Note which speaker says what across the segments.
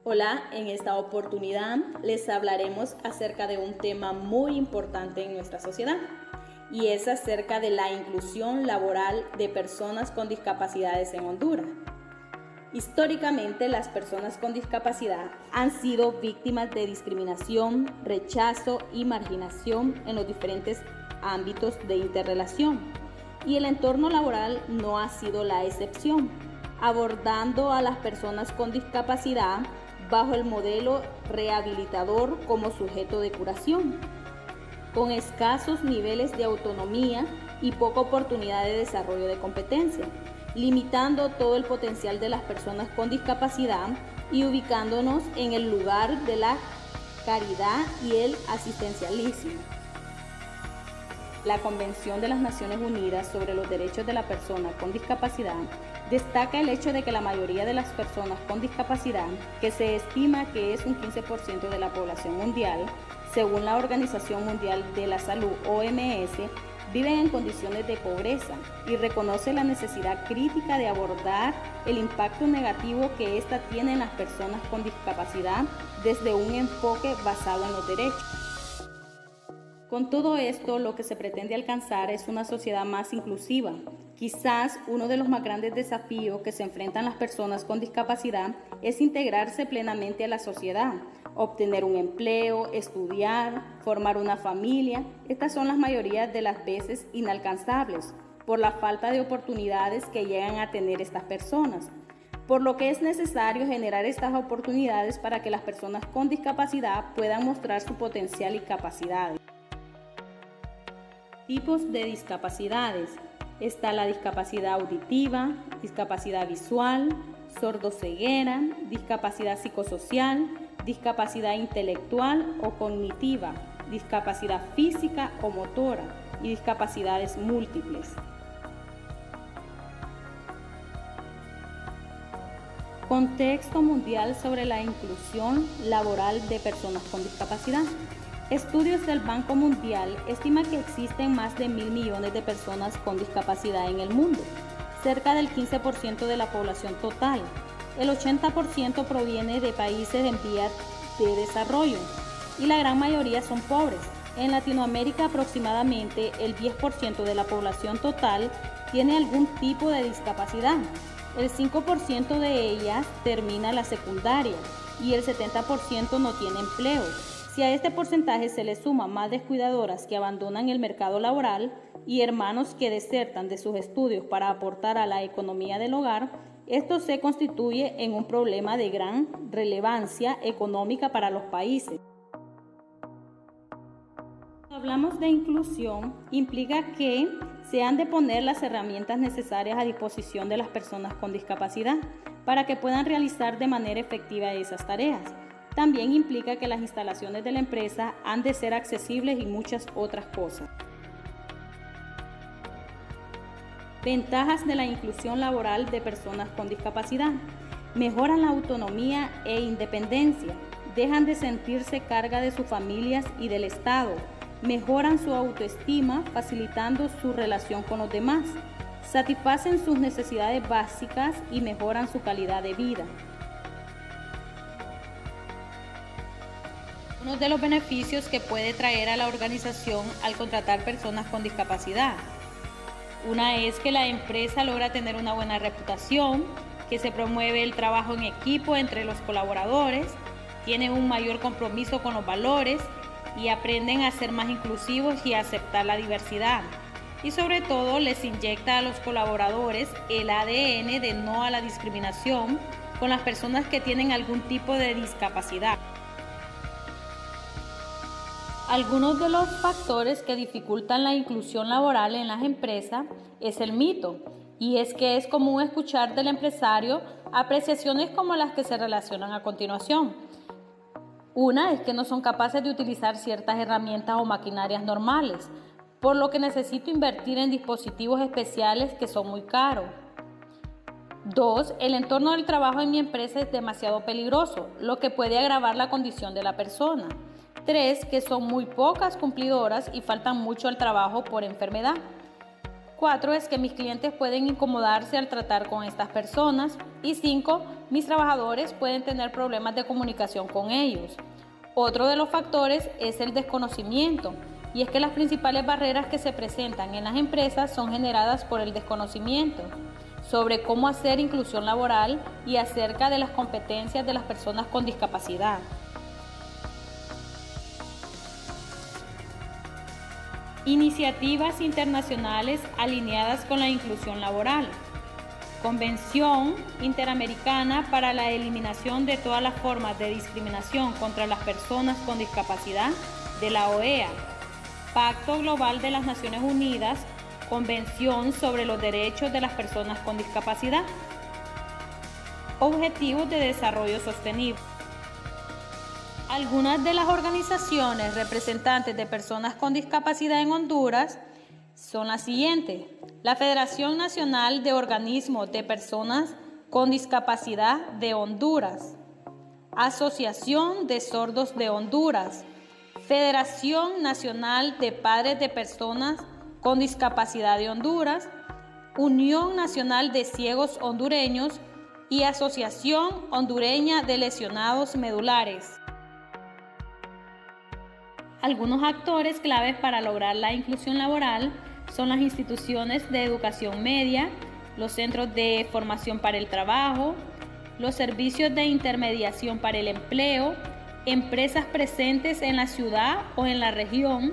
Speaker 1: Hola, en esta oportunidad les hablaremos acerca de un tema muy importante en nuestra sociedad y es acerca de la inclusión laboral de personas con discapacidades en Honduras. Históricamente, las personas con discapacidad han sido víctimas de discriminación, rechazo y marginación en los diferentes ámbitos de interrelación, y el entorno laboral no ha sido la excepción, abordando a las personas con discapacidad bajo el modelo rehabilitador como sujeto de curación, con escasos niveles de autonomía y poca oportunidad de desarrollo de competencia, limitando todo el potencial de las personas con discapacidad y ubicándonos en el lugar de la caridad y el asistencialismo. La Convención de las Naciones Unidas sobre los Derechos de la Persona con Discapacidad destaca el hecho de que la mayoría de las personas con discapacidad, que se estima que es un 15% de la población mundial, según la Organización Mundial de la Salud, OMS, viven en condiciones de pobreza y reconoce la necesidad crítica de abordar el impacto negativo que ésta tiene en las personas con discapacidad desde un enfoque basado en los derechos. Con todo esto, lo que se pretende alcanzar es una sociedad más inclusiva. Quizás uno de los más grandes desafíos que se enfrentan las personas con discapacidad es integrarse plenamente a la sociedad, obtener un empleo, estudiar, formar una familia. Estas son las mayorías de las veces inalcanzables por la falta de oportunidades que llegan a tener estas personas, por lo que es necesario generar estas oportunidades para que las personas con discapacidad puedan mostrar su potencial y capacidades. Tipos de discapacidades. Está la discapacidad auditiva, discapacidad visual, sordoceguera, discapacidad psicosocial, discapacidad intelectual o cognitiva, discapacidad física o motora y discapacidades múltiples. Contexto mundial sobre la inclusión laboral de personas con discapacidad. Estudios del Banco Mundial estiman que existen más de 1.000 millones de personas con discapacidad en el mundo, cerca del 15% de la población total. El 80% proviene de países en vías de desarrollo y la gran mayoría son pobres. En Latinoamérica, aproximadamente el 10% de la población total tiene algún tipo de discapacidad. El 5% de ellas termina la secundaria y el 70% no tiene empleo. Si a este porcentaje se le suma madres cuidadoras que abandonan el mercado laboral y hermanos que desertan de sus estudios para aportar a la economía del hogar, esto se constituye en un problema de gran relevancia económica para los países. Cuando hablamos de inclusión, implica que se han de poner las herramientas necesarias a disposición de las personas con discapacidad para que puedan realizar de manera efectiva esas tareas. También implica que las instalaciones de la empresa han de ser accesibles y muchas otras cosas. Ventajas de la inclusión laboral de personas con discapacidad. Mejoran la autonomía e independencia, dejan de sentirse carga de sus familias y del Estado, mejoran su autoestima facilitando su relación con los demás, satisfacen sus necesidades básicas y mejoran su calidad de vida. Uno de los beneficios que puede traer a la organización al contratar personas con discapacidad. Una es que la empresa logra tener una buena reputación, que se promueve el trabajo en equipo entre los colaboradores, tienen un mayor compromiso con los valores y aprenden a ser más inclusivos y a aceptar la diversidad. Y sobre todo les inyecta a los colaboradores el ADN de no a la discriminación con las personas que tienen algún tipo de discapacidad. Algunos de los factores que dificultan la inclusión laboral en las empresas es el mito, y es que es común escuchar del empresario apreciaciones como las que se relacionan a continuación. Una es que no son capaces de utilizar ciertas herramientas o maquinarias normales, por lo que necesito invertir en dispositivos especiales que son muy caros. 2. El entorno del trabajo en mi empresa es demasiado peligroso, lo que puede agravar la condición de la persona. 3. Que son muy pocas cumplidoras y faltan mucho al trabajo por enfermedad. 4 es que mis clientes pueden incomodarse al tratar con estas personas. Y 5, mis trabajadores pueden tener problemas de comunicación con ellos. Otro de los factores es el desconocimiento, y es que las principales barreras que se presentan en las empresas son generadas por el desconocimiento sobre cómo hacer inclusión laboral y acerca de las competencias de las personas con discapacidad. Iniciativas internacionales alineadas con la inclusión laboral. Convención Interamericana para la Eliminación de todas las formas de discriminación contra las personas con discapacidad de la OEA. Pacto Global de las Naciones Unidas, Convención sobre los Derechos de las Personas con Discapacidad. Objetivos de Desarrollo Sostenible. Algunas de las organizaciones representantes de personas con discapacidad en Honduras son las siguientes: la Federación Nacional de Organismos de Personas con Discapacidad de Honduras, Asociación de Sordos de Honduras, Federación Nacional de Padres de Personas con Discapacidad de Honduras, Unión Nacional de Ciegos Hondureños y Asociación Hondureña de Lesionados Medulares. Algunos actores claves para lograr la inclusión laboral son las instituciones de educación media, los centros de formación para el trabajo, los servicios de intermediación para el empleo, empresas presentes en la ciudad o en la región,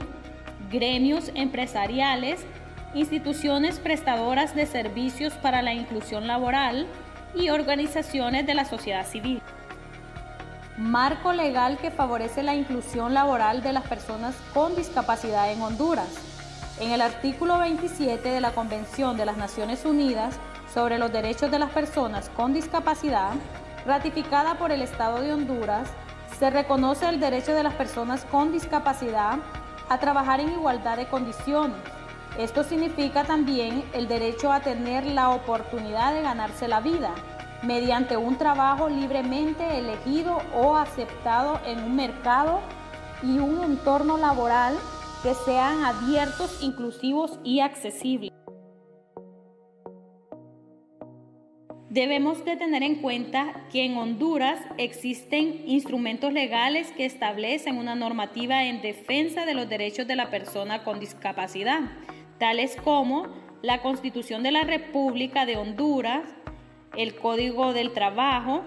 Speaker 1: gremios empresariales, instituciones prestadoras de servicios para la inclusión laboral y organizaciones de la sociedad civil. Marco legal que favorece la inclusión laboral de las personas con discapacidad en Honduras. En el artículo 27 de la Convención de las Naciones Unidas sobre los Derechos de las Personas con Discapacidad, ratificada por el Estado de Honduras, se reconoce el derecho de las personas con discapacidad a trabajar en igualdad de condiciones. Esto significa también el derecho a tener la oportunidad de ganarse la vida mediante un trabajo libremente elegido o aceptado en un mercado y un entorno laboral que sean abiertos, inclusivos y accesibles. Debemos de tener en cuenta que en Honduras existen instrumentos legales que establecen una normativa en defensa de los derechos de la persona con discapacidad, tales como la Constitución de la República de Honduras, el Código del Trabajo,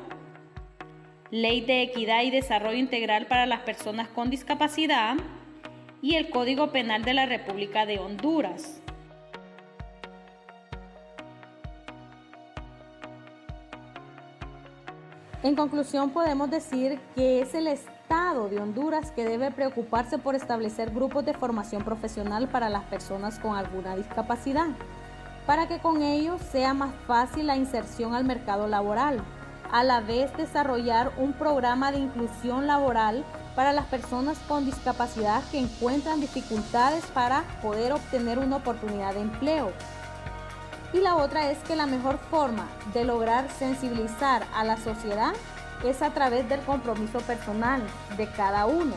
Speaker 1: Ley de Equidad y Desarrollo Integral para las Personas con Discapacidad y el Código Penal de la República de Honduras. En conclusión, podemos decir que es el Estado de Honduras que debe preocuparse por establecer grupos de formación profesional para las personas con alguna discapacidad, para que con ellos sea más fácil la inserción al mercado laboral, a la vez desarrollar un programa de inclusión laboral para las personas con discapacidad que encuentran dificultades para poder obtener una oportunidad de empleo. Y la otra es que la mejor forma de lograr sensibilizar a la sociedad es a través del compromiso personal de cada uno,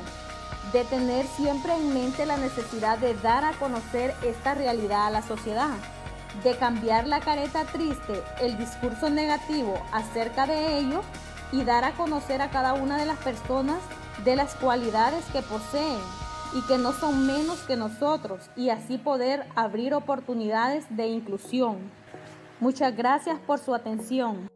Speaker 1: de tener siempre en mente la necesidad de dar a conocer esta realidad a la sociedad, de cambiar la careta triste, el discurso negativo acerca de ello y dar a conocer a cada una de las personas de las cualidades que poseen y que no son menos que nosotros, y así poder abrir oportunidades de inclusión. Muchas gracias por su atención.